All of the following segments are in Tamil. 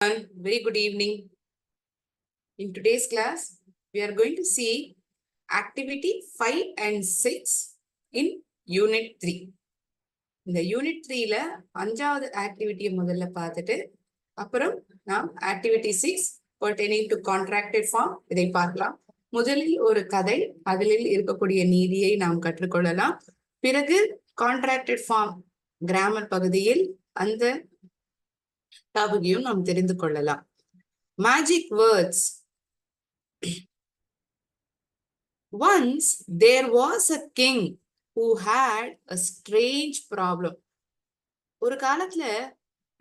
Very good evening. In today's class, we are going to see activity 5 and 6 in Unit 3. இந்த யூனிட் 3ல 5வது ஆக்டிவிட்டியை முதல்ல பார்த்துட்டு அப்புறம் நாம் activity 6 pertaining to contracted form இதை பார்க்கலாம். முதலில் ஒரு கதை, அதில் இருக்கக்கூடிய நீதியை நாம் கற்றுக்கொள்ளலாம். பிறகு கான்ட்ராக்டட் ஃபார்ம் கிராமர் பகுதியில் அந்த டாபிக்கையும் நாம் தெரிந்து கொள்ளலாம். Magic words. Once there was a king who had a strange problem. ஒரு காலத்துல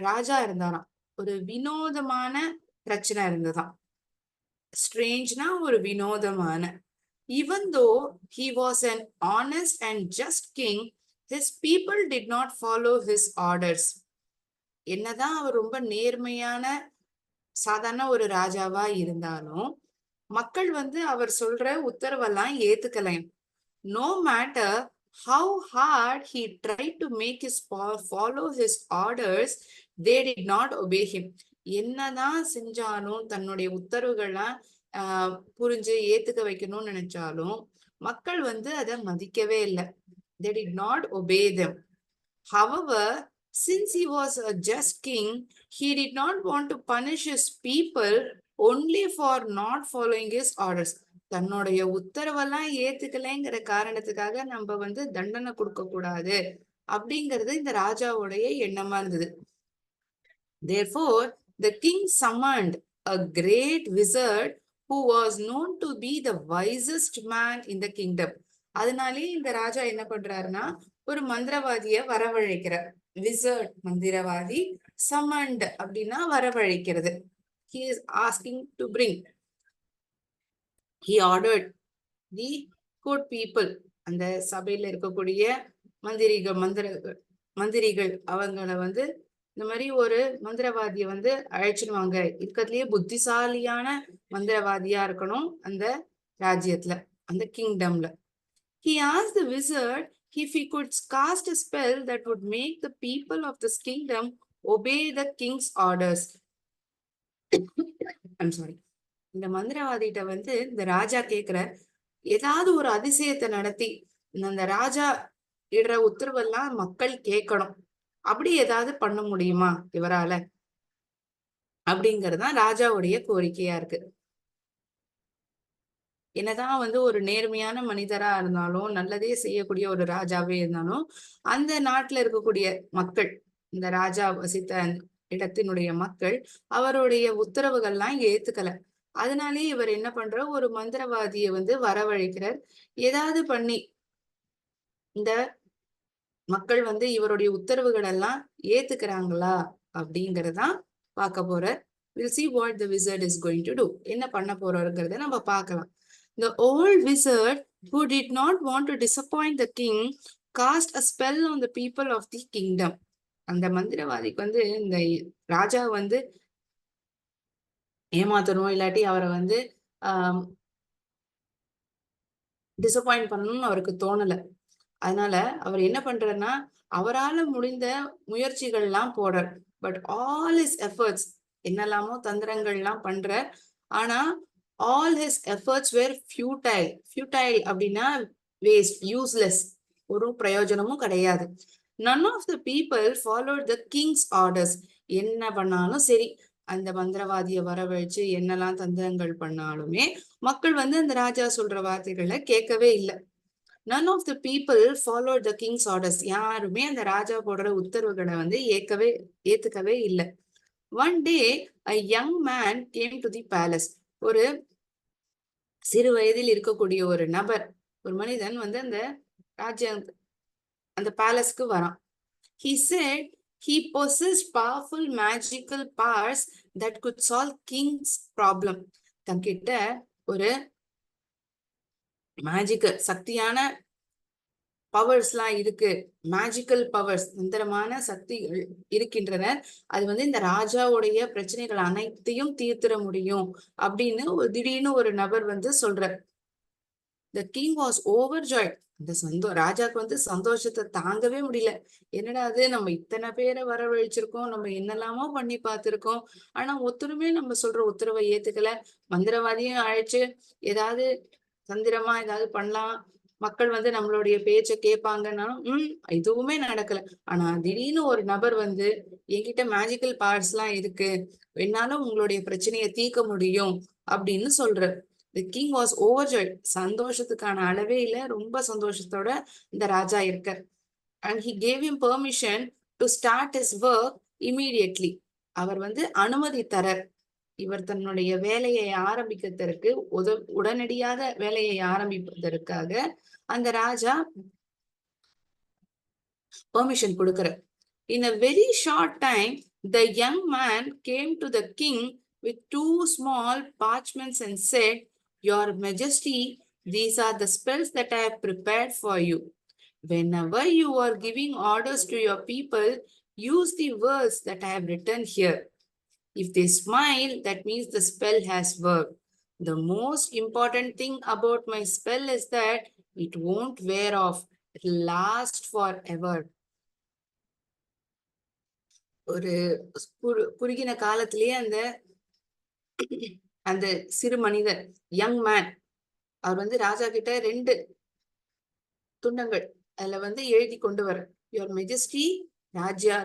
ராஜா இருந்தாராம். ஒரு வினோதமான பிரச்சனை இருந்ததாம். ஸ்ட்ரேஞ்ச்னா ஒரு வினோதமான. Even though he was an honest and just king, his people did not follow his orders. என்னதான் அவர் ரொம்ப நேர்மையான சாதாரண ஒரு ராஜாவா இருந்தாலும் மக்கள் அவர் சொல்ற உத்தரவெல்லாம் ஏத்துக்கல. No matter how hard he tried to make his follow his orders, they did not obey him. என்னதான் செஞ்சாலும் தன்னுடைய உத்தரவுகள்லாம் புரிஞ்சு ஏத்துக்க வைக்கணும்னு நினைச்சாலும் மக்கள் அதை மதிக்கவே இல்லை. They did not obey them. However, since he was a just king, he did not want to punish his people only for not following his orders. தன்னுடைய உத்தரவெல்லாம் ஏத்துக்கலைங்கிற காரணத்துக்காக நம்ம தண்டனை கொடுக்க கூடாது அப்படிங்கிறது இந்த ராஜாவுடைய எண்ணமா இருந்தது. Therefore, the king summoned a great wizard who was known to be the wisest man in the kingdom. அதனாலே இந்த ராஜா என்ன பண்றாருன்னா ஒரு மந்திரவாதிய வரவழைக்கிறார். விசர்ட் மந்திரவாதி, summoned அப்படின்னா வரவழைக்கிறது. He is asking to bring. He ordered the good people, அந்த சபையில இருக்கக்கூடிய மந்திரிகள் அவங்கள இந்த மாதிரி ஒரு மந்திரவாதிய அழைச்சிடுவாங்க. இருக்கிறதுலயே புத்திசாலியான மந்திரவாதியா இருக்கணும் அந்த ராஜ்யத்துல, அந்த கிங்டம்ல. He asked the wizard if he could cast a spell that would make the people of this kingdom obey the king's orders. I'm sorry. இந்த மந்திரவாதிகிட்ட இந்த ராஜா கேக்குற ஏதாவது ஒரு அதிசயத்தை நடத்தி அந்த ராஜா இடுற உத்தரவெல்லாம் மக்கள் கேட்கணும், அப்படி ஏதாவது பண்ண முடியுமா இவரால அப்படிங்கறதுதான் ராஜாவுடைய கோரிக்கையா இருக்கு. என்னதான் ஒரு நேர்மையான மனிதரா இருந்தாலும் நல்லதே செய்யக்கூடிய ஒரு ராஜாவே இருந்தாலும் அந்த நாட்டுல இருக்கக்கூடிய மக்கள், இந்த ராஜா வசித்த இடத்தினுடைய மக்கள் அவருடைய உத்தரவுகள்லாம் ஏத்துக்கல. அதனாலே இவர் என்ன பண்ற, ஒரு மந்திரவாதியை வரவழைக்கிறார். ஏதாவது பண்ணி இந்த மக்கள் இவருடைய உத்தரவுகள் எல்லாம் ஏத்துக்கிறாங்களா அப்படிங்கறதான் பார்க்க போற. We'll see what the wizard is going to do. என்ன பண்ண போறோங்கிறத நம்ம பார்க்கலாம். The old wizard, who did not want to disappoint the king, cast a spell on the people of the kingdom. அந்த மந்திரவாதிக்கு இந்த ராஜா ஏமாத்தணும், இல்லாட்டி அவரை டிசப்பாயிண்ட் பண்ணணும்னு அவருக்கு தோணல. அதனால அவர் என்ன பண்றாருன்னா அவரால் முடிந்த முயற்சிகள் எல்லாம் போடுறார். பட் ஆல் ஹிஸ் எஃபர்ட்ஸ், என்னெல்லாமோ தந்திரங்கள்லாம் பண்றார். ஆனா all his efforts were futile. Futile அப்படின்னா waste, useless, ஒரு பிரயோஜனமும் கிடையாது. None of the people followed the king's orders. என்ன பண்ணாலும் சரி, அந்த மந்திரவாதியை வரவழைச்சு என்னெல்லாம் தந்திரங்கள் பண்ணாலுமே மக்கள் அந்த ராஜா சொல்ற வார்த்தைகளை கேட்கவே இல்லை. None of the people followed the king's orders. யாருமே அந்த ராஜா போடுற உத்தரவுகளை ஏத்துக்கவே இல்லை. One day, a young man came to the palace. ஒரு சிறு வயதில் இருக்கக்கூடிய ஒரு நபர், ஒரு மனிதன் அந்த ராஜ்யம், அந்த பேலஸ்க்கு வரான். He said he possessed powerful magical powers that could solve king's problem. தங்கிட்ட ஒரு மேஜிக்கல் சக்தியான பவர்ஸ்லாம் இருக்கு, மேஜிக்கல் பவர்ஸ், மந்திரமான சக்திகள் இருக்கின்றன. அது இந்த ராஜாவுடைய பிரச்சனைகள் அனைத்தையும் தீர்த்திட முடியும் அப்படின்னு திடீர்னு ஒரு நபர் சொல்ற. The king was overjoyed. இந்த ராஜாக்கு வந்து சந்தோஷத்தை தாங்கவே முடியல. என்னடா அது, நம்ம இத்தனை பேரை வரவழைச்சிருக்கோம், நம்ம என்னெல்லாமோ பண்ணி பார்த்திருக்கோம், ஆனா ஒருத்தருமே நம்ம சொல்ற உத்தரவை ஏத்துக்கல. மந்திரவாதியும் அழைச்சு ஏதாவது தந்திரமா ஏதாவது பண்ணலாம், மக்கள் வந்து நம்மளுடைய பேச்ச கேட்பாங்கன்னாலும் எதுவுமே நடக்கல. ஆனா திடீர்னு ஒரு நபர் வந்து என்கிட்ட மேஜிக்கல் பவர்ஸ் எல்லாம் இருக்கு, என்னால உங்களுடைய பிரச்சனையை தீர்க்க முடியும் அப்படின்னு சொல்ற. The king was ஓவர்ஜாய்ட். சந்தோஷத்துக்கான அளவே இல்ல, ரொம்ப சந்தோஷத்தோட இந்த ராஜா இருக்க. And he gave him permission to start his work immediately. அவர் வந்து அனுமதி தரர். இவர் தன்னுடைய வேலையை ஆரம்பிக்கிறதற்கு உடனடியாக வேலையை ஆரம்பிப்பதற்காக அந்த ராஜா பெர்மிஷன் கொடுக்கிறார். In a very short time, the young man came to the king with 2 small parchments and said, Your Majesty, these are the spells that I have prepared for you. Whenever you are giving orders to your people, use the words that I have written here. If they smile, that means the spell has worked. The most important thing about my spell is that it won't wear off. It will last forever. ஒரு குறுகின காலத்திலேயே அந்த அந்த சிறு மனிதர், யங் மேன், அவர் வந்து ராஜா கிட்ட 2 துண்டங்கள் அதுல வந்து எழுதி கொண்டு வர, யுவர் மெஜஸ்டி,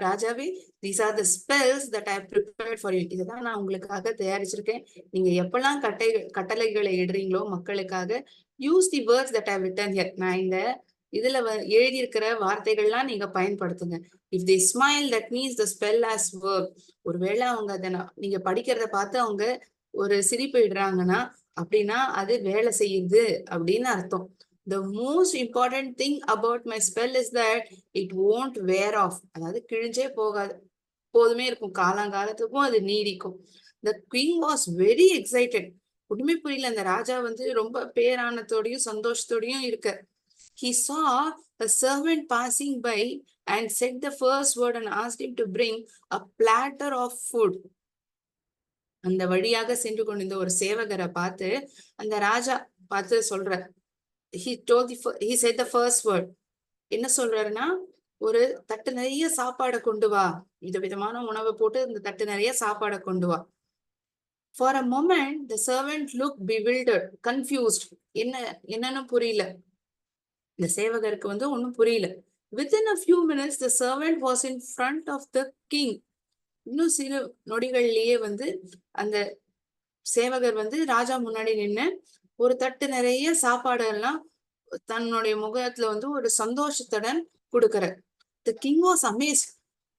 ராஜாவே, these are the spells that I prepared for you. இதுதான் நான் உங்களுக்காக தயாரிச்சிருக்கேன். நீங்க எப்பெல்லாம் கட்டளைகளை இடுறீங்களோ மக்களுக்காக, use the words that I written here. நான் இந்த இதுல எழுதியிருக்கிற வார்த்தைகள்லாம் நீங்க பயன்படுத்துங்க. If they smile, that means the spell has work. ஒருவேளை அவங்க அதை நீங்க படிக்கிறத பார்த்து அவங்க ஒரு சிரிப்பு இடுறாங்கன்னா அப்படின்னா அது வேலை செய்யுது அப்படின்னு அர்த்தம். The most important thing about my spell is that it won't wear off. அதாவது கிழிஞ்சே போகாது, போதுமே இருக்கும், காலங்காலத்துக்கும் அது நீடிக்கும். The king was very excited. ஒண்ணுமே புரியல. அந்த ராஜா வந்து ரொம்ப பேரானத்தோடையும் சந்தோஷத்தோடையும் இருக்க. He saw a servant passing by and said the first word and asked him to bring a platter of food. அந்த வழியாக சென்று கொண்டிருந்த ஒரு சேவகரை பார்த்து அந்த ராஜா பார்த்து சொல்ற, he said the first word. என்ன சொல்றாருன்னா, ஒரு தட்டு நிறைய சாப்பாடை கொண்டு வா, விதவிதமான உணவை போட்டு இந்த தட்டு நிறைய சாப்பாடை கொண்டு வா. For a moment the servant looked bewildered, confused. என்னன்னு புரியல. இந்த சேவகருக்கு வந்து ஒன்னும் புரியல. Within a few minutes the servant was in front of the king. இன்னும் சில நொடிகள்லயே வந்து அந்த சேவகர் வந்து ராஜா முன்னாடி நின்று ஒரு தட்டு நிறைய சாப்பாடு எல்லாம் தன்னுடைய முகத்துல வந்து ஒரு சந்தோஷத்துடன் கொடுக்கற. The king was amazed.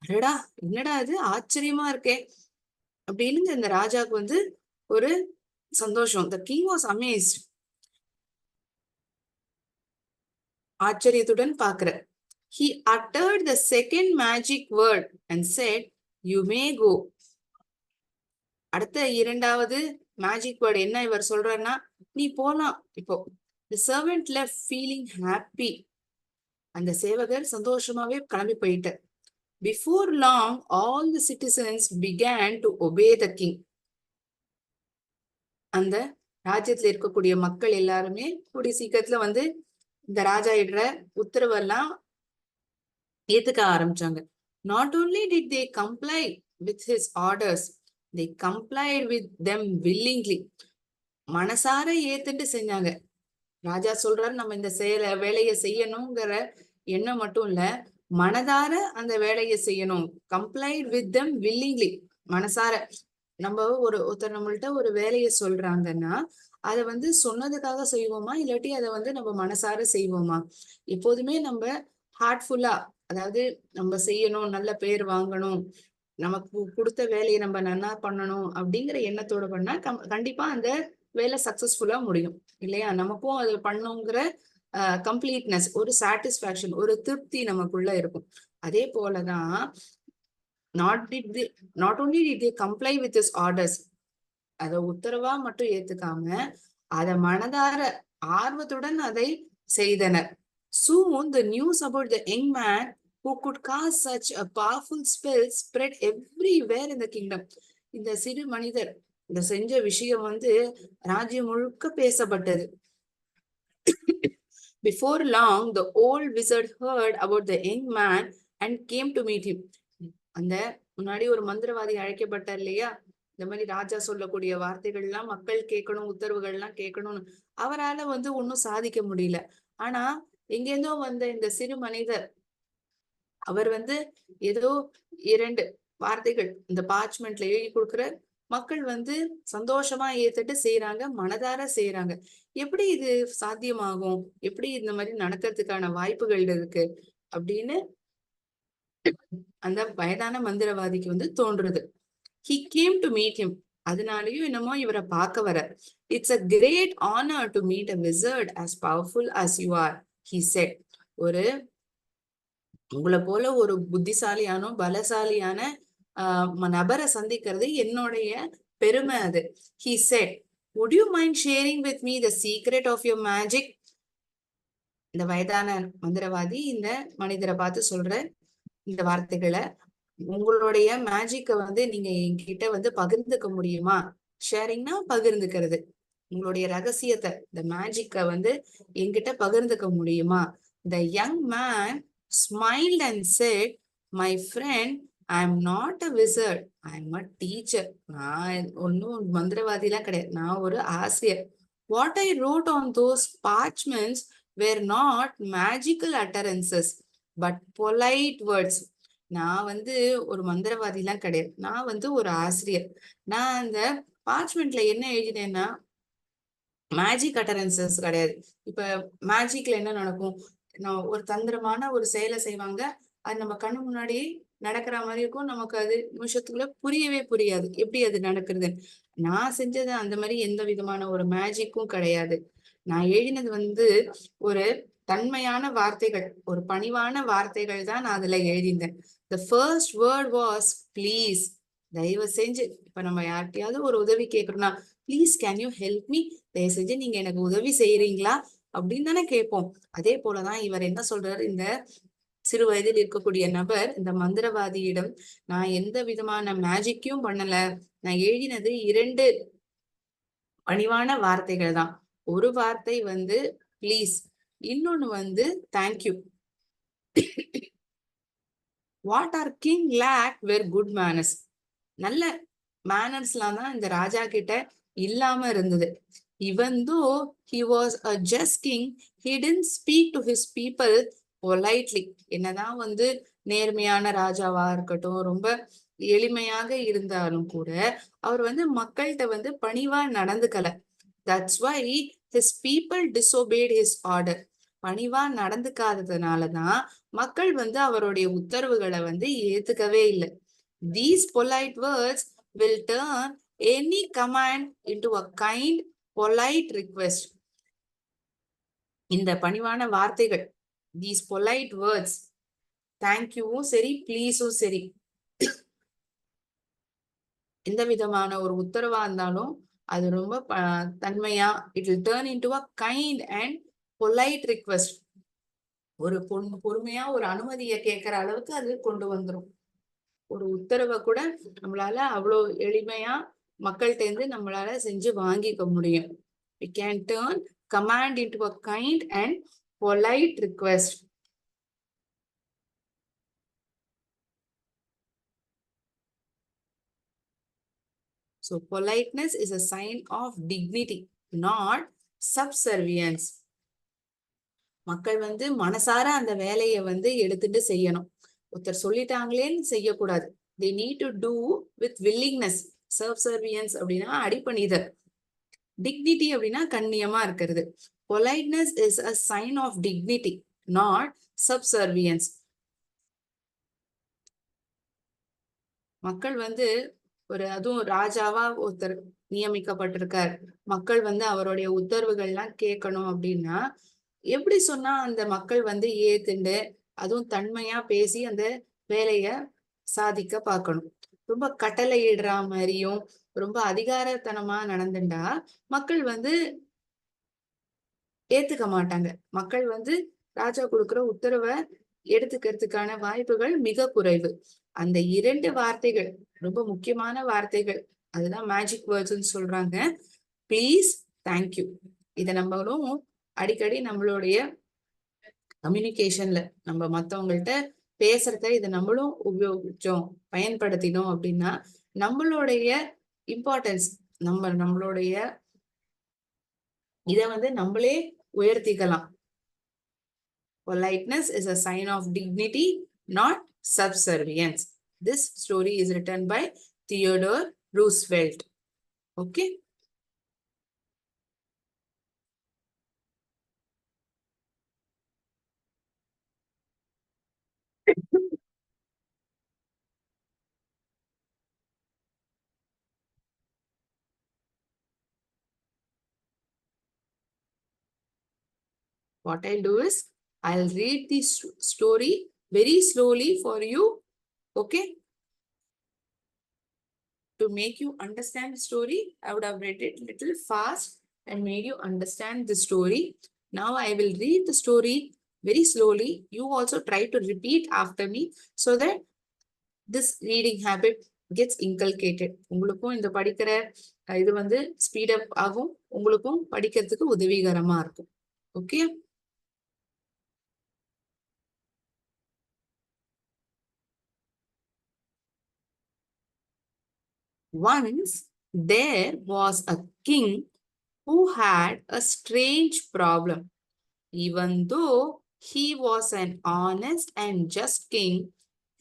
அடடா, என்னடா இது, ஆச்சரியமா இருக்கே அப்படின்னு இந்த ராஜாக்கு வந்து ஒரு சந்தோஷம். The king was amazed. ஆச்சரியத்துடன் பாக்குற. He uttered the second magic word and said, You may go. அடுத்த 2வது மேஜிக் வேர்ட் என்ன இவர் சொல்றாருன்னா, நீ போலாம் இப்போ. The servant left feeling happy. அந்த சேவகர் சந்தோஷமாவே கிளம்பி போயிட்டார். Before long, all the citizens began to obey the king. அந்த ராஜ்யத்துல இருக்கக்கூடிய மக்கள் எல்லாருமே கூடிய சீக்கிரத்துல வந்து இந்த ராஜா இடுற உத்தரவெல்லாம் ஏத்துக்க ஆரம்பிச்சாங்க. Not only did they comply with his orders, they complied with them willingly. மனசார ஏத்துட்டு செஞ்சாங்க. ராஜா சொல்றாரு நம்ம இந்த வேலையை செய்யணுங்கிற எண்ணம் மட்டும் இல்ல, மனதார அந்த வேலையை செய்யணும். Complied with them willingly. மனசார. நம்ம ஒருத்தர் நம்மள்ட்ட ஒரு வேலையை சொல்றாங்கன்னா அதை வந்து சொன்னதுக்காக செய்வோமா, இல்லாட்டி அதை வந்து நம்ம மனசார செய்வோமா? எப்போதுமே நம்ம ஹார்ட்ஃபுல்லா, அதாவது நம்ம செய்யணும், நல்ல பேர் வாங்கணும், நமக்கு கொடுத்த வேலையை நம்ம நல்லா பண்ணணும் அப்படிங்கிற எண்ணத்தோட பண்ணா கண்டிப்பா அந்த வேலை சக்சஸ்ஃபுல்லா முடியும் இல்லையா? நமக்கும் அது பண்ணுங்கிற கம்ப்ளீட்னஸ், ஒரு சாட்டிஸ்பாக்சன், ஒரு திருப்தி நமக்குள்ள இருக்கும். அதே போலதான் not only did they comply with his orders, அதை உத்தரவா மட்டும் ஏத்துக்காம அதை மனதார ஆர்வத்துடன் அதை செய்தனர். Soon the news about the young man who could cast such a powerful spell spread everywhere in the kingdom. இந்த சிறு மனிதர் இந்த செஞ்ச விஷயம் வந்து ராஜ்யம் முழுக்க பேசப்பட்டது. Before long, the old wizard heard about the young man and came to meet him. அந்த முன்னாடி ஒரு மந்திரவாதி அழைக்கப்பட்டார் இல்லையா? இந்த மாதிரி ராஜா சொல்லக்கூடிய வார்த்தைகள் எல்லாம் மக்கள் கேட்கணும், உத்தரவுகள் எல்லாம் கேட்கணும்னு அவரால ஒன்னும் சாதிக்க முடியல. ஆனா எங்கேருந்தோ வந்த இந்த சிறு மனிதர், அவர் ஏதோ 2 வார்த்தைகள் இந்த பார்ச்மெண்ட்ல எழுதி கொடுக்கிற மக்கள் சந்தோஷமா ஏத்துட்டு செய்யறாங்க, மனதார செய்யறாங்க. எப்படி இது சாத்தியமாகும்? எப்படி இந்த மாதிரி நடக்கிறதுக்கான வாய்ப்புகள் இருக்கு அப்படின்னு அந்த வயதான மந்திரவாதிக்கு தோன்றுது. He came to meet him. அதனாலயும் என்னமோ இவரை பார்க்க வர. It's a great honor to meet a wizard as powerful as you are, he said. உங்களை போல ஒரு புத்திசாலியானோ பலசாலியான நபரை சந்திக்கிறது என்னுடைய பெருமை அது. He said, would you mind sharing with me the secret of your magic? இந்த வயதான மந்திரவாதி இந்த மனிதரை பார்த்து சொல்ற இந்த வார்த்தைகளை, உங்களுடைய மேஜிக்க நீங்க என்கிட்ட பகிர்ந்துக்க முடியுமா? ஷேரிங்னா பகிர்ந்துக்கிறது. உங்களுடைய ரகசியத்தை, இந்த மேஜிக்க என்கிட்ட பகிர்ந்துக்க முடியுமா? The young man smiled and said, my friend, I am not a wizard, I am a teacher. நான் ஒன்னும் மந்திரவாதிலாம் கிடையாது, நான் ஒரு ஆசிரியர். What I wrote on those parchments were not magical utterances, but polite words. நான் ஒரு மந்திரவாதி எல்லாம் கிடையாது, நான் ஒரு ஆசிரியர். நான் அந்த பார்ச்மெண்ட்ல என்ன எழுதினேன்னா மேஜிக் அட்டரன்சஸ் கிடையாது. இப்ப மேஜிக்ல என்ன நடக்கும்? நான் ஒரு தந்திரமான ஒரு செயலை செய்வாங்க, அது நம்ம கண்ணு முன்னாடி நடக்கிற மாதிரி இருக்கும். நமக்கு அது நிமிஷத்துக்குள்ள புரியவே புரியாது எப்படி அது நடக்குது. நான் செஞ்சது அந்த மாதிரி எந்த விதமான ஒரு மேஜிக்கும் கிடையாது. நான் எழுதினது ஒரு தன்மையான வார்த்தைகள், ஒரு பணிவான வார்த்தைகள் தான் நான் அதுல எழுதினேன். The first word was please. தயவு செஞ்சு, இப்ப நம்ம யார்கிட்டயாவது ஒரு உதவி கேட்கறோம்னா, please can you help me, தயவு செஞ்சு நீங்க எனக்கு உதவி செய்யறீங்களா அப்படின்னு தானே கேட்போம். அதே போலதான் இவர் என்ன சொல்றாரு, இந்த சிறு வயதில் இருக்கக்கூடிய நபர் இந்த மந்திரவாதியிடம், நான் எந்த விதமான மேஜிக்கையும் பண்ணல, நான் எழுதினது 2 பணிவான வார்த்தைகள் தான். ஒரு வார்த்தை ப்ளீஸ், இன்னொன்னு thank you. What are king lake where good manners. நல்ல மேனர்ஸ்லாம் தான் இந்த ராஜா கிட்ட இல்லாம இருந்தது. Even though he was a just king, he didn't speak to his people politely. என்னதான் நேர்மையான ராஜாவா இருக்கட்டும், ரொம்ப எளிமையாக இருந்தாலும் கூட அவர் மக்கள்கிட்ட பணிவா நடந்துக்கல. That's why his people disobeyed his order. பணிவா நடந்துக்காததுனாலதான் மக்கள் அவருடைய உத்தரவுகளை ஏத்துக்கவே இல்லை. These polite words will turn any command into a kind, polite request. இந்த பணிவான வார்த்தைகள், these polite words, thank youவும் சரி, pleaseவும் சரி, எந்த விதமான ஒரு உத்தரவா இருந்தாலும் அது ரொம்ப தன்மையா, it will turn into a kind and polite request. ஒரு பொறுமையா ஒரு அனுமதியை கேட்கிற அளவுக்கு அது கொண்டு வந்துரும். ஒரு உத்தரவை கூட நம்மளால அவ்வளவு எளிமையா மக்கள்கிட்ட இருந்து நம்மளால செஞ்சு வாங்கிக்க முடியும். We can turn command into a kind and polite request. So politeness is a sign of dignity, not subservience. மக்கள் மனசார அந்த வேலையை எடுத்துட்டு செய்யணும். ஒருத்தர் சொல்லிட்டாங்களேன்னு செய்யக்கூடாது. They need to do with willingness. Subservience அப்படின்னா அடிபணிதல். Dignity அப்படின்னா கண்ணியமா இருக்கிறது. Politeness is a sign of dignity, not subservience. மக்கள் அதுவும் ராஜாவா ஒருத்தர் நியமிக்கப்பட்டிருக்கார், மக்கள் அவருடைய உத்தரவுகள்லாம் கேட்கணும் அப்படின்னா எப்படி சொன்னா அந்த மக்கள் ஏத்துண்டு அதுவும் தன்மையா பேசி அந்த வேலைய சாதிக்க பார்க்கணும். ரொம்ப கட்டளை இடுற மாதிரியும் ரொம்ப அதிகாரத்தனமா நடந்துட்டா மக்கள் ஏத்துக்க மாட்டாங்க. மக்கள் ராஜா கொடுக்குற உத்தரவை எடுத்துக்கிறதுக்கான வாய்ப்புகள் மிக குறைவு. அந்த 2 வார்த்தைகள் ரொம்ப முக்கியமான வார்த்தைகள், அதுதான் மேஜிக் வேர்ட்ஸ்ன்னு சொல்றாங்க. Please, thank you. இதை நம்மளும் அடிக்கடி நம்மளுடைய கம்யூனிகேஷன்ல நம்ம மத்தவங்கள்ட்ட பேசுறத இதை நம்மளும் உபயோகிச்சோம், பயன்படுத்தினோம் அப்படின்னா நம்மளுடைய இம்பார்ட்டன்ஸ், நம்மளுடைய இதை வந்து நம்மளே உயர்த்திக்கலாம். Politeness is a sign of dignity, not subservience. This story is written by Theodore Roosevelt. Okay. What I'll do is, I'll read the story very slowly for you, okay? To make you understand the story, I would have read it little fast and made you understand the story. Now I will read the story very slowly. You also try to repeat after me so that this reading habit gets inculcated. உங்களுக்கும் இந்த படிக்கிற இது வந்து ஸ்பீட் அப் ஆகும், உங்களுக்கும் படிக்கிறதுக்கு உதவிகரமா இருக்கும். Okay. Once there was a king who had a strange problem. Even though he was an honest and just king,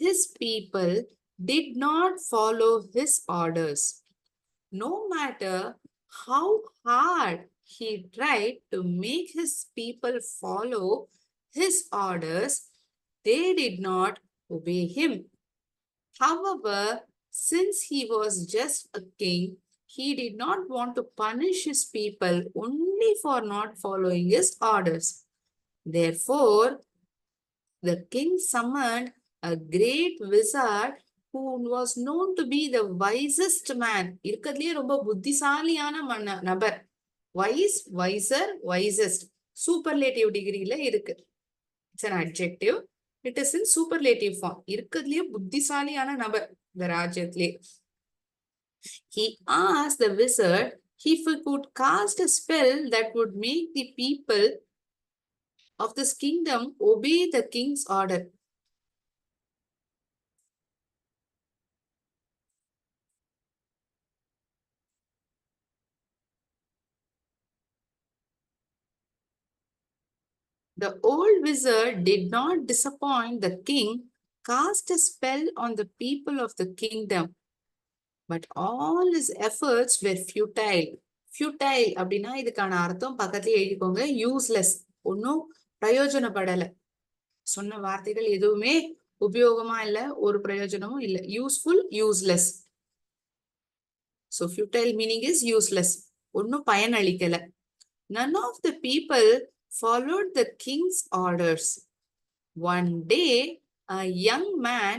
his people did not follow his orders. No matter how hard he tried to make his people follow his orders, they did not obey him. However, since he was just a king, he did not want to punish his people only for not following his orders. Therefore, the king summoned a great wizard who was known to be the wisest man. இருக்கிறதுலயே ரொம்ப புத்திசாலியான நபர். Wise, wiser, wisest. சூப்பர்லேட்டிவ் டிகிரியில இருக்கு. It's an adjective. It is in superlative form. இருக்கிறதுலயே புத்திசாலியான நபர் இந்த ராஜ்யத்திலே. He asked the wizard if he could cast a spell that would make the people of this kingdom obey the king's order. The old wizard did not disappoint the king, cast a spell on the people of the kingdom, but all his efforts were futile. Futile அப்படின்னா இதுக்கான அர்த்தம் பக்கத்துல எழுதிக்கோங்க. யூஸ்லெஸ், ஒன்னும் பிரயோஜனப்படல. சொன்ன வார்த்தைகள் எதுவுமே உபயோகமா இல்ல, ஒரு பிரயோஜனமும் இல்ல. Useful, useless. So futile meaning is useless. ஒன்னும் பயனளிக்கல. None of the people followed the king's orders. One day, a young man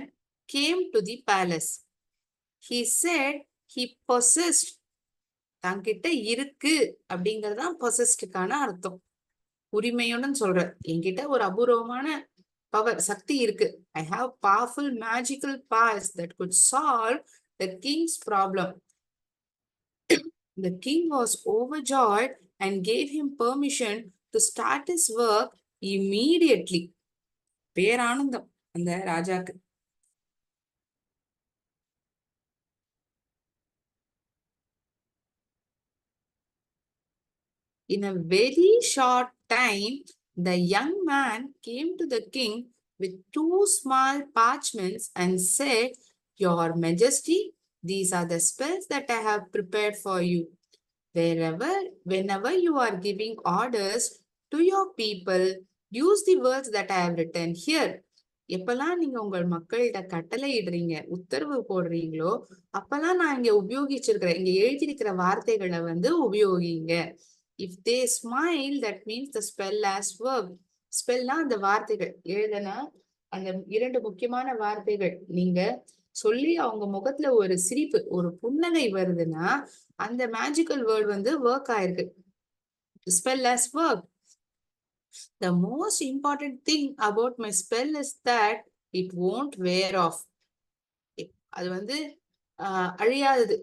came to the palace. He said he possessed. தங்கிட்ட இருக்கு அப்படிங்கறதுதான் possessedக்கான அர்த்தம். உரிமையுடன் சொல்ற, என்கிட்ட ஒரு அபூர்வமான பவர், சக்தி இருக்கு. I have powerful magical powers that could solve the king's problem. The king was overjoyed and gave him permission to start his work immediately. பேரானந்தம் அந்த ராஜாக்கு. In a very short time, the young man came to the king with 2 small parchments and said, "Your Majesty, these are the spells that I have prepared for you. Whenever you are giving orders to your people, use the words that I have written here." எப்பெல்லாம் நீங்க உங்கள் மக்கள்கிட்ட கட்டளை இடுறீங்க, உத்தரவு போடுறீங்களோ, அப்பெல்லாம் நான் இங்க உபயோகிச்சிருக்கிறேன், இங்க எழுதியிருக்கிற வார்த்தைகளை வந்து உபயோகிங்க. If they smile, that means the spell has worked. ஸ்பெல்னா அந்த வார்த்தைகள் எழுதுனா அந்த 2 முக்கியமான வார்த்தைகள் நீங்க சொல்லி அவங்க முகத்துல ஒரு சிரிப்பு, ஒரு புன்னகை வருதுன்னா அந்த மேஜிக்கல் வேர்ட் வந்து ஒர்க் ஆயிருக்கு. Spell has worked. The most important thing about my spell is that it won't wear off. அது வந்து அழியாதது.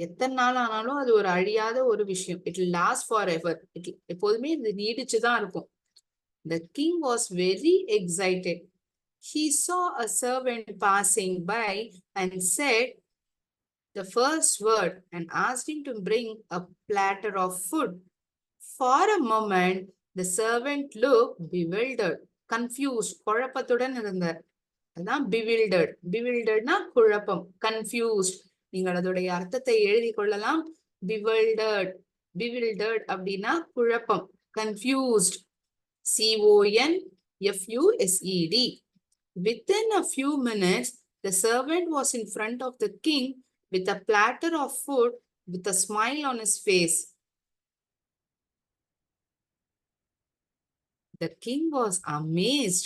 எத்தனை நாள் ஆனாலும் அது ஒரு அழியாத ஒரு விஷயம். It will last forever. எப்போதுமே இது நீடிச்சுதான் இருக்கும். The king was very excited. He saw a servant passing by and said the first word and asked him to bring a platter of food. For a moment, the servant looked bewildered, confused, குழப்பத்துடன் இருந்தார். அதான் bewildered. Bewilderedனா குழப்பம், confused. நீங்கள் அதோடைய அர்த்தத்தை எழுதி கொள்ளலாம். bewildered. bewildered அப்படின்னா குழப்பம், confused. CONFUSED. Within a few minutes, the servant was in front of the king with a platter of food with a smile on his face. The king was amazed.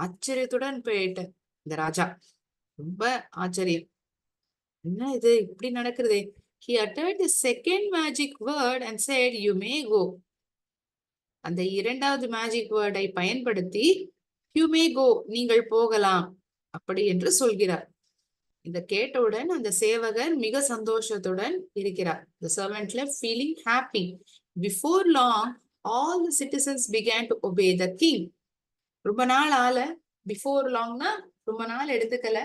ஆச்சரியத்துடன் போயிட்ட இந்த ராஜா. ரொம்ப ஆச்சரியம். என்ன இது இப்படி நடக்குது? He uttered the second magic word and said, "You may go." அந்த இரண்டாவது மேஜிக் வேர்டை பயன்படுத்தி "You may go," நீங்கள் போகலாம் அப்படி என்று சொல்கிறார். இத கேட்டவுடன் அந்த சேவகர் மிக சந்தோஷத்துடன் இருக்கிறார். The servant left feeling happy. Before long, all the citizens began to obey the king. ரொம்ப நாள் ஆல, பிஃபோர் லாங்னா ரொம்ப நாள் எடுத்துக்கல.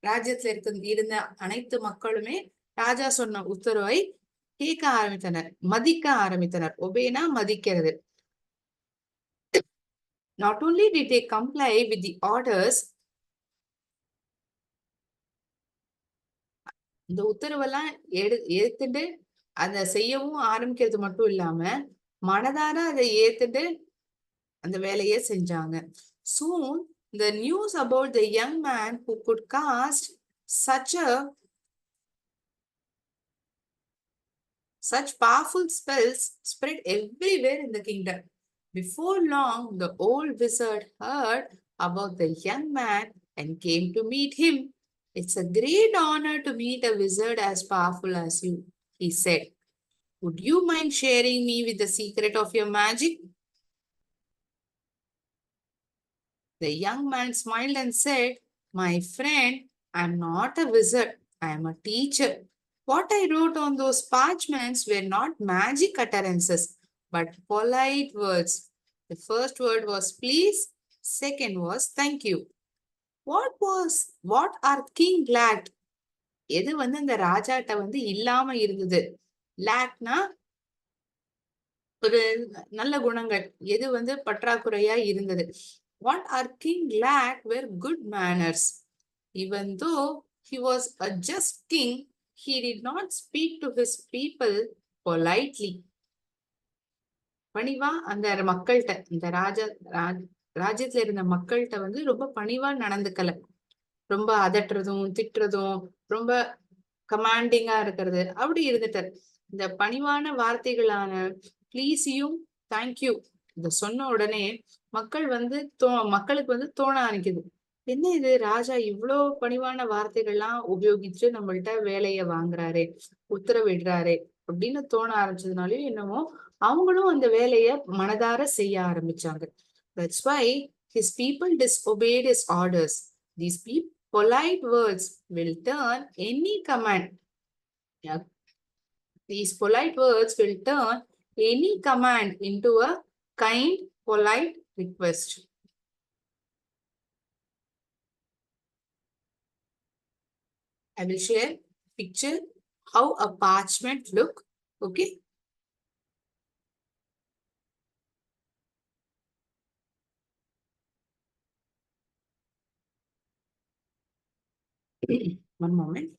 ராஜ்யத்துல இருந்த அனைத்து மக்களுமே ராஜா சொன்ன உத்தரவை கேட்க ஆரம்பித்தனர், மதிக்க ஆரம்பித்தனர். ஒபேனா மதிக்கிறது. Not only did they comply with the orders, இந்த உத்தரவெல்லாம் ஏத்துட்டு அதை செய்யவும் ஆரம்பிக்கிறது மட்டும் இல்லாம மனதார அதை ஏத்துட்டு அந்த வேலையை செஞ்சாங்க. Soon the news about the young man who could cast such powerful spells spread everywhere in the kingdom. Before long, the old wizard heard about the young man and came to meet him. "It's a great honor to meet a wizard as powerful as you," he said. "Would you mind sharing me with the secret of your magic?" The young man smiled and said, "My friend, I'm not a wizard. I am a teacher. What I wrote on those parchments were not magic utterances, but polite words. The first word was please, second was thank you. What our king lacked?" எது இந்த ராஜாட்ட இல்லாம இருந்தது? லேக்னா ஒரு நல்ல குணங்கள். எது பற்றாக்குறையா இருந்தது? What our king lacked were good manners. Even though he was a just king, he did not speak to his people politely. பணிவா அந்த மக்கள்கிட்ட, இந்த ராஜ்யத்துல இருந்த மக்கள்கிட்ட ரொம்ப பணிவா நடந்துக்கல. ரொம்ப அதட்டுறதும் திட்டுறதும் ரொம்ப கமாண்டிங்கா இருக்கிறது அப்படி இருந்துட்டார். இந்த பணிவான வார்த்தைகளான பிளீஸையும் தேங்க்யூ இத சொன்ன உடனே மக்களுக்கு தோண ஆரம்பிக்குது, என்ன இது ராஜா இவ்வளோ பணிவான வார்த்தைகள்லாம் உபயோகிச்சு நம்மள்ட்ட வேலையை வாங்குறாரே, உத்தரவிடுறாரே அப்படின்னு தோண ஆரம்பிச்சதுனாலயும் என்னமோ அவங்களும் அந்த வேலையை மனதார செய்ய ஆரம்பிச்சாங்க. That's why his people disobeyed his orders. These polite words will turn any command. These polite words will turn any command into a kind, polite request. I will share picture how a parchment look. Okay. One moment.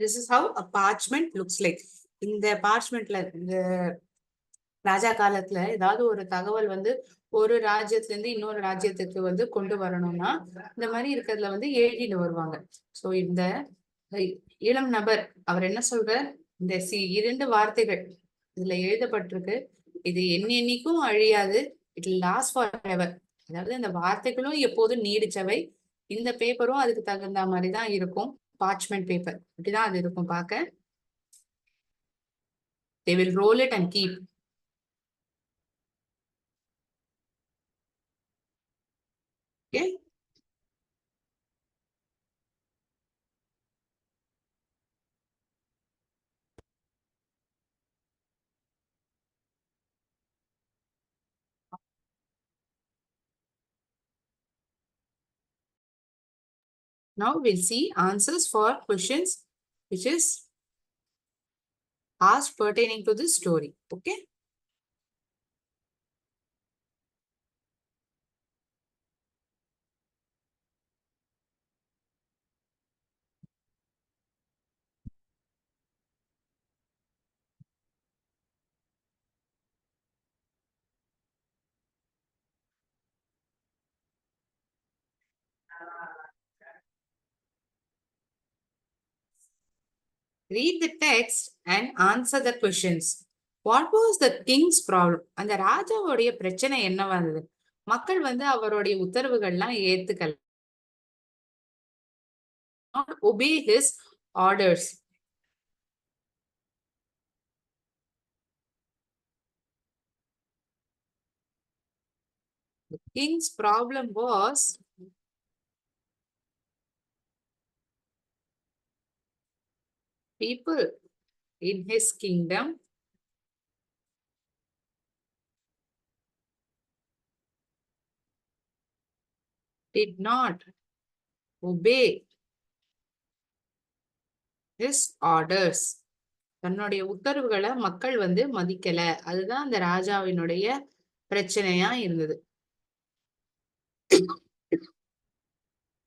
This is how a parchment looks like. இந்த பார்ச்மெண்ட்ல இந்த ராஜா காலத்துல ஏதாவது ஒரு தகவல் வந்து ஒரு ராஜ்யத்துல இருந்து இன்னொரு ராஜ்யத்துக்கு வந்து கொண்டு வரணும்னா இந்த மாதிரி இருக்கிறதுல வந்து எழுதிட்டு வருவாங்க. சோ இந்த இளம் நபர் அவர் என்ன சொல்றார், இந்த இரண்டு வார்த்தைகள் இதுல எழுதப்பட்டிருக்கு, இது என்னைக்கும் அழியாது, இட் லாஸ்ட் ஃபார் எவர். அதாவது அந்த வார்த்தைகளும் எப்போதும் நீடிச்சவை, இந்த பேப்பரும் அதுக்கு தகுந்த மாதிரிதான் இருக்கும். பார்ச்மெண்ட் பேப்பர் அப்படிதான் அது இருக்கும் பார்க்க. they will roll it and keep. Okay. Now we'll see answers for questions which is asked pertaining to this story. Okay. Read the text and answer the questions. What was the king's problem? அந்த ராஜாவுடைய பிரச்சனை என்னவா இருந்தது? மக்கள் வந்து அவருடைய உத்தரவுகள்லாம் ஏத்துக்கல. Not obey his orders. The king's problem was people in his kingdom did not obey his orders. தன்னுடைய உத்தரவுகளை மக்கள் வந்து மதிக்கல. அதுதான் அந்த ராஜாவினுடைய பிரச்சனையா இருந்தது.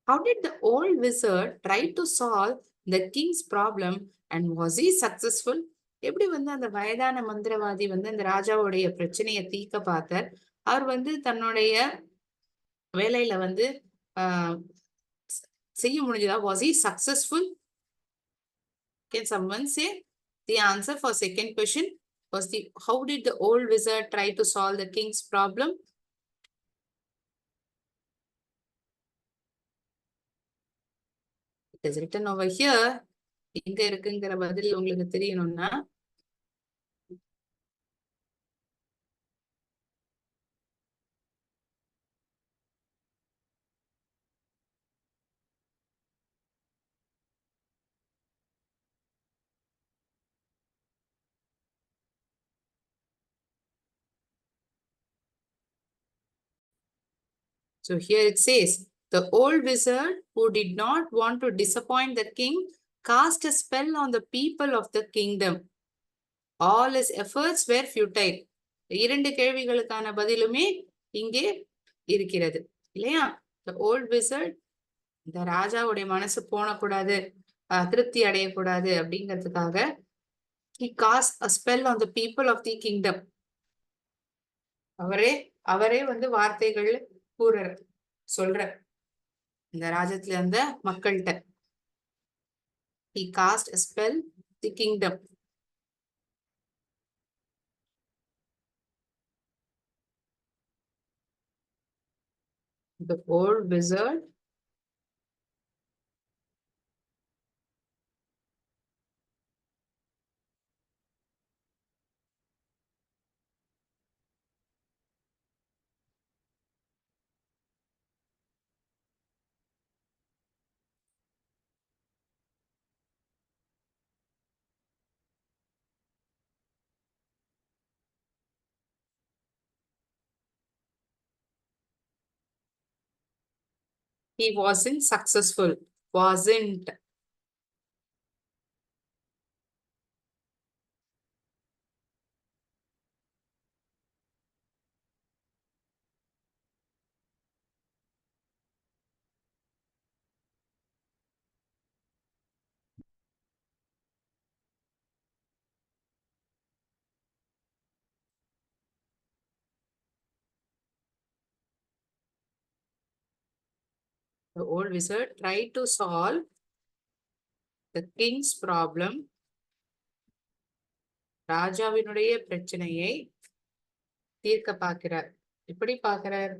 How did the old wizard try to solve the king's problem and was he successful? எப்படி வந்து அந்த வயதான மந்திரவாதி வந்து அந்த ராஜாவுடைய பிரச்சனையை தீர்க்க பார்த்தார். அவர் வந்து தன்னுடைய வேலையில வந்து செய்ய முடிஞ்சதா? Was he successful? Can someone say the answer for second question was how did the old wizard try to solve the king's problem? It is written over here. எங்க இருக்குங்கிற பதில் உங்களுக்கு தெரியணும்னா so here it says, the old wizard who did not want to disappoint the king cast a spell on the people of the kingdom. All his efforts were futile. இரண்டு கேள்விகளுக்கான பதிலுமே இங்கே இருக்கிறது இல்லையா? The old wizard, இந்த ராஜாவுடைய மனசு போனக்கூடாது, திருப்தி அடையக்கூடாது அப்படிங்கிறதுக்காக he cast a spell on the people of the kingdom. அவரே வந்து வார்த்தைகள் சொல்ற இந்த ராஜ்யத்துல இருந்த மக்கள்கிட்ட. He cast a spell the kingdom. The old wizard he wasn't successful. Wasn't. The old wizard tried to solve the king's problem. ராஜாவினுடைய பிரச்சனையை தீர்க்க பார்க்கிறார். எப்படி பார்க்கிறார்?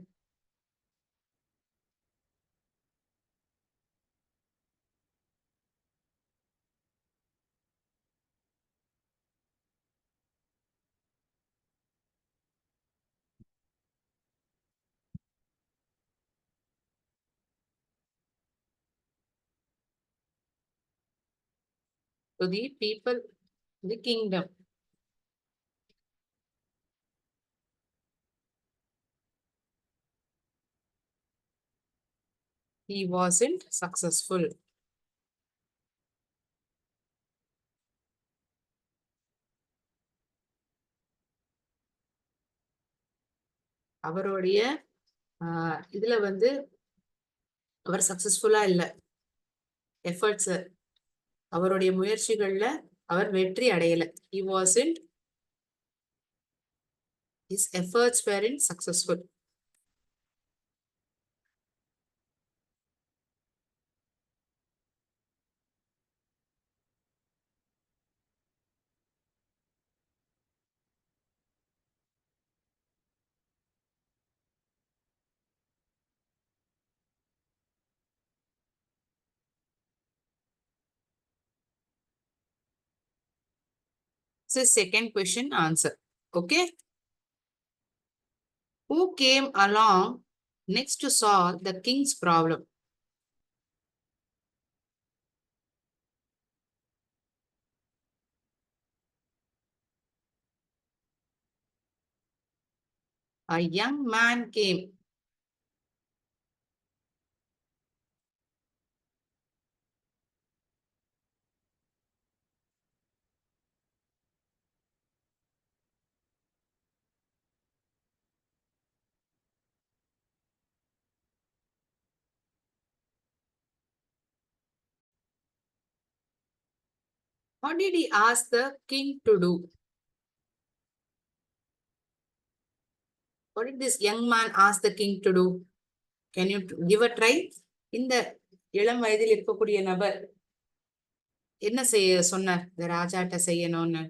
To the people, the kingdom. He wasn't successful. அவருடைய இதுல வந்து அவர் சக்சஸ்ஃபுல்லா இல்ல. எஃபர்ட்ஸ், அவருடைய முயற்சிகள்ல அவர் வெற்றி அடையல. He wasn't, his efforts weren't successful. This is second question answer. Okay. Who came along next to solve the king's problem? A young man came. What did he ask the king to do? What did this young man ask the king to do? Can you give a try? இந்த இளம் வயதில் இருக்கக்கூடிய நபர் என்ன செய்ய சொன்னார் இந்த ராஜாட்ட செய்யணும்னு?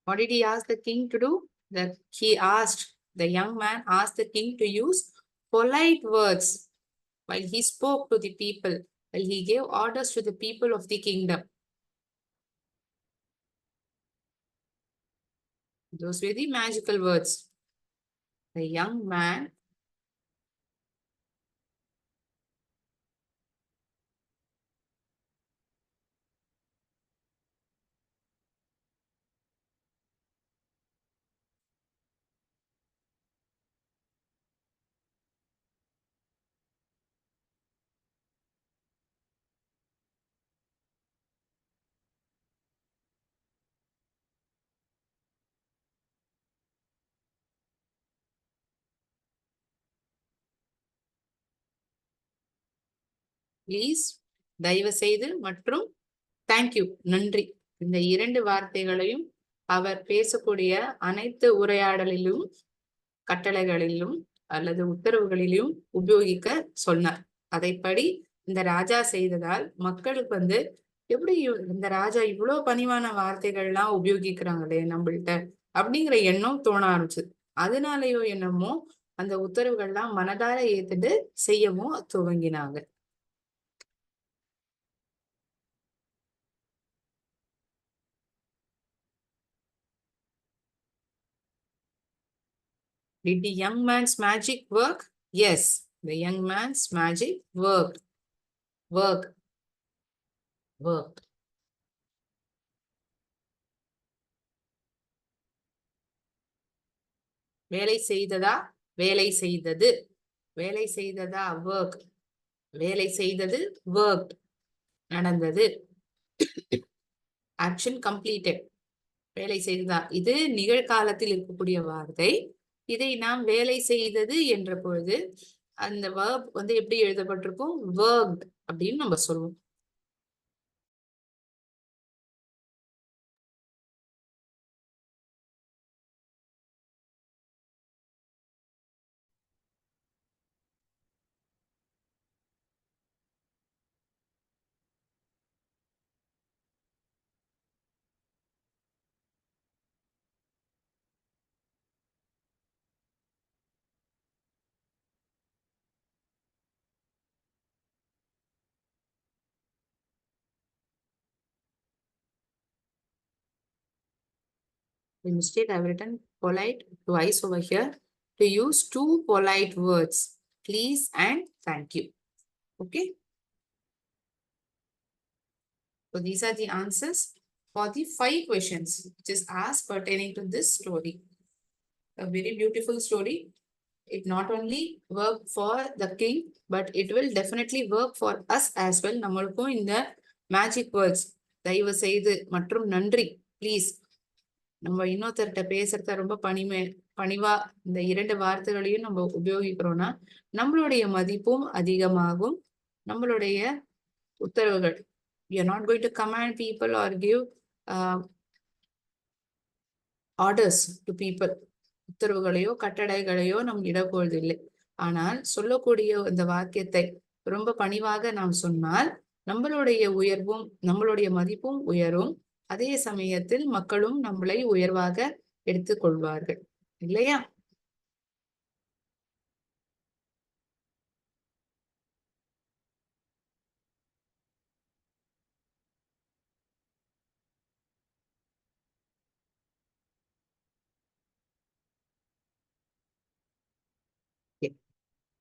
What did he ask the king to do? That he asked, the young man asked the king to use polite words while he spoke to the people, while he gave orders to the people of the kingdom. Those were the magical words. The young man please, தயவு செய்து மற்றும் தேங்க்யூ, நன்றி, இந்த இரண்டு வார்த்தைகளையும் அவர் பேசக்கூடிய அனைத்து உரையாடலிலும், கட்டளைகளிலும் அல்லது உத்தரவுகளிலும் உபயோகிக்க சொன்னார். அதைப்படி இந்த ராஜா செய்ததால் மக்களுக்கு வந்து எப்படி இந்த ராஜா இவ்வளவு பணிவான வார்த்தைகள்லாம் உபயோகிக்கிறாங்களே நம்மள்ட்ட அப்படிங்கிற எண்ணம் தோண ஆரம்பிச்சது. அதனாலயோ என்னமோ அந்த உத்தரவுகள்லாம் மனதார ஏத்துட்டு செய்யவும் துவங்கினாங்க. Did the young man's magic work? Yes, the young man's magic worked. Work. Worked. வேலை செய்ததா? வேலை செய்தது. வேலை செய்ததா? work. வேலை செய்தது worked. நடந்தது. action completed. வேலை செய்ததா? இது நிகழ்காலத்தில் இருக்கக்கூடிய வார்த்தை. இதை நாம் வேலை செய்தது என்ற பொழுது அந்த verb வந்து எப்படி எழுதப்பட்டிருக்கும்? worked அப்படின்னு நம்ம சொல்லுவோம். Instead, I've written polite twice over here to use two polite words, please and thank you. Okay. So these are the answers for the 5 questions which is asked pertaining to this story. A very beautiful story. It not only work for the king, but it will definitely work for us as well. நம்மளுக்கும் இந்த magic words தயவு செய்து மற்றும் நன்றி ப்ளீஸ் நம்ம இன்னொருத்தர்கிட்ட பேசுறத ரொம்ப பணிவா இந்த 2 வார்த்தைகளையும் நம்ம உபயோகிக்கிறோம்னா நம்மளுடைய மதிப்பும் அதிகமாகும். நம்மளுடைய உத்தரவுகள், we are not going to command people or give orders to people. உத்தரவுகளையோ கட்டளைகளையோ நம் இடப்போவதில்லை. ஆனால் சொல்லக்கூடிய இந்த வாக்கியத்தை ரொம்ப பணிவாக நாம் சொன்னால் நம்மளுடைய உயர்வும் நம்மளுடைய மதிப்பும் உயரும். அதே சமயத்தில் மக்களும் நம்மளை உயர்வாக எடுத்துக்கொள்வார்கள் இல்லையா?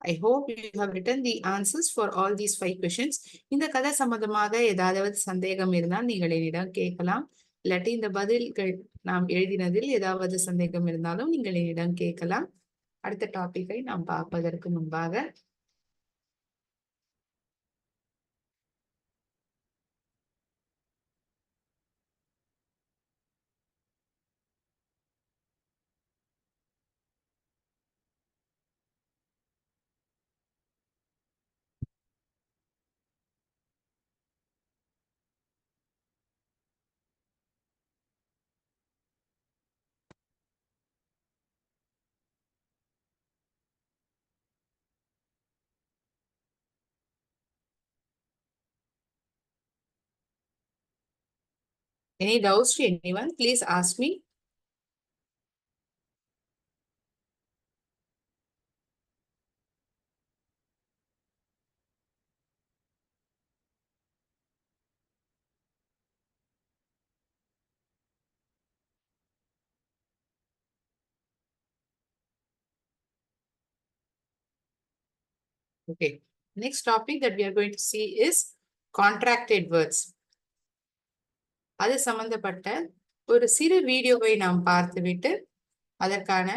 I hope you have written the answers for all these 5 questions. இந்த கதை சம்பந்தமாக ஏதாவது சந்தேகம் இருந்தால் நீங்கள் என்னிடம் கேட்கலாம். இல்லாட்டி இந்த பதில்கள் நாம் எழுதினதில் ஏதாவது சந்தேகம் இருந்தாலும் நீங்கள் என்னிடம் கேட்கலாம். அடுத்த டாபிக்கை நாம் பார்ப்பதற்கு முன்பாக any doubts to anyone, please ask me. Okay. Next topic that we are going to see is contracted words. அது சம்பந்தப்பட்ட ஒரு சிறு வீடியோவை நாம் பார்த்துவிட்டு அதற்கான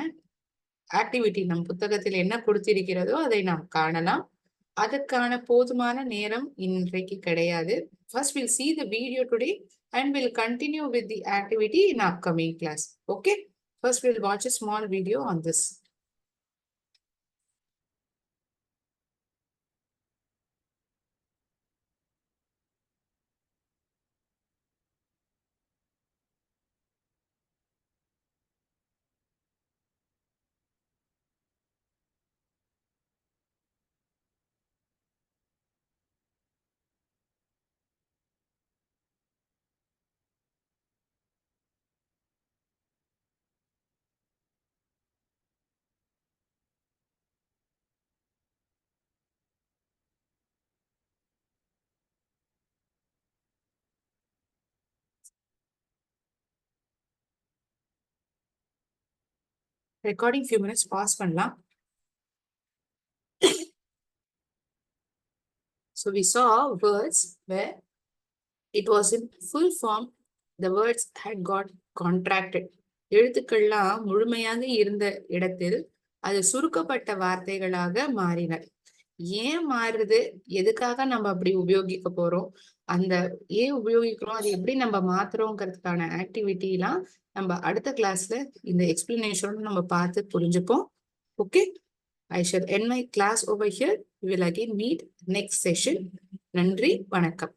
ஆக்டிவிட்டி நம் புத்தகத்தில் என்ன கொடுத்திருக்கிறதோ அதை நாம் காணலாம். அதற்கான போதுமான நேரம் இன்றைக்கு கிடையாது. First we'll see the video today and we'll continue with the activity in upcoming class. Okay. First we'll watch a small video on this. Recording few minutes pass பண்ணலாம். So we saw words where it was in full form, the words had got contracted. எழுத்துக்கள்லாம் முழுமையாக இருந்த இடத்தில் அது சுருக்கப்பட்ட வார்த்தைகளாக மாறின. ஏன் மாறுது, எதுக்காக நம்ம அப்படி உபயோகிக்க போறோம், அந்த ஏன் உபயோகிக்கிறோம், அது எப்படி நம்ம மாத்துறோங்கிறதுக்கான ஆக்டிவிட்டி எல்லாம் நம்ம அடுத்த கிளாஸ்ல இந்த எக்ஸ்பிளனேஷன் நம்ம பார்த்து புரிஞ்சுப்போம். Okay, I shall end my class over here. We will again meet next session. நன்றி, வணக்கம்.